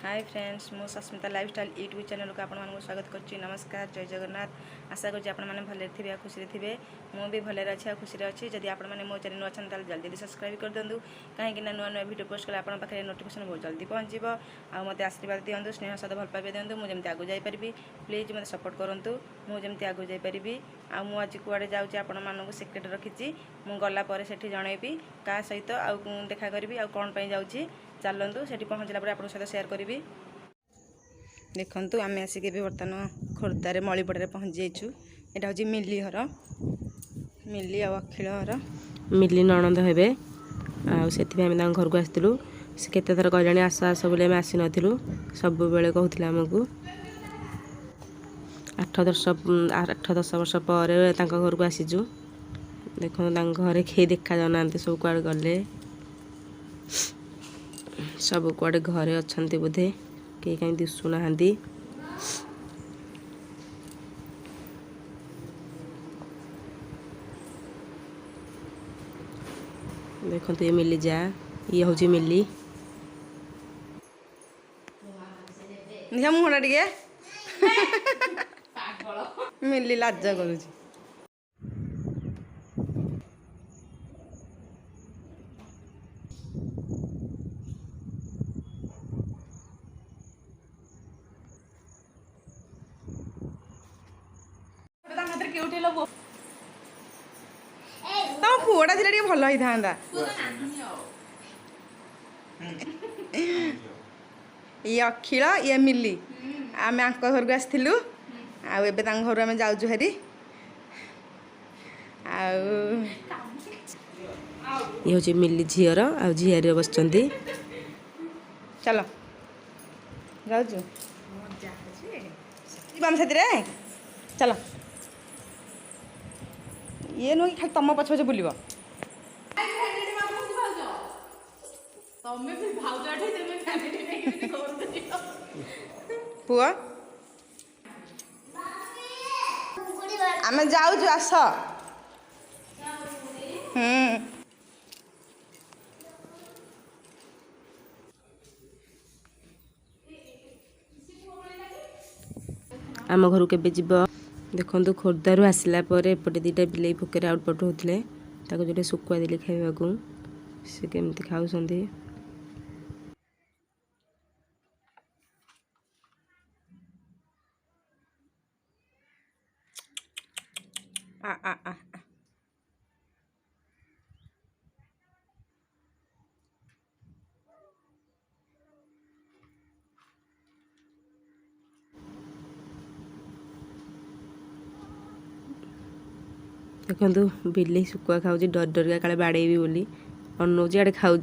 Hi friends मो Sasmita lifestyle YouTube channel को आपण मानक स्वागत करछि। नमस्कार, जय जगन्नाथ। आशा करछि आपण माने भले थिबे खुशी थिबे। मो भी भले अछि खुशी अछि। जदि आपण माने मो चैनल अच्छा ताल जल्दी सब्सक्राइब कर दंदु काहे कि नुआ नुआ वीडियो पोस्ट कले आपण पाखे नोटिफिकेशन बहुत जल्दी पहुंचीबो। आ मते आशीर्वाद दियंदु, स्नेह सदा भल पाबे दियंदु। मो जेमति आगु जाई परबी प्लीज मते सपोर्ट करंतु। मो जेमति आगु जाई परबी। आ मो आज कुआडे जाउछि आपण मानक सिक्रेट रखिछि। मो गला परे सेठी जणैबी का सहित आ देखा करबी आ कोन पई जाउछि। चलंतु सेठी पहुंचला पर आपण सहित शेयर करबी। देखंतु आमे आसिक भी बर्तमान खोर्धारे मलीपड़े पहुँच जाइछु। यहाँ हूँ मिली घर, मिली आ अखिल घर। मिली नणंद हेबे से घर को आसलु। से केते थर कहले आस आस बोले आम आसी नथिलु, सब बेले कहूथिला हमकु। 8-10 वर्ष पर घर को आसीचु। देखो घरे खे देखा जाना सब कुआड़े गले, सब कुआड़े घरे अच्छे बोधे कहीं कहीं दिशुना। देखो ये मिली जा, ये हूँ मिली मुहटा टे मिली लाज करुँ। तम पुअटा थे भल ही था। ये अखिल ये मिली आम घर को आसलु। आबे घर आम जाऊँ हेरी। ये हूँ मिली झीर आ झीआरी बस। चलो जाऊँ चलो। ये नुह खाली तुम पछ पछ बुल पुआ आम जाऊँ आस। आम घर के देखो खोर्धारू आसला एपटे दीटा बिलई भोकर आउटपट होते जो शुखुआ देली खाइबा से केमती खाऊँ। देखो बिल्ली शुखुआ खाऊँ डर डरिया काले बाड़ेबी बोली अनौजी आड़े खाऊँ।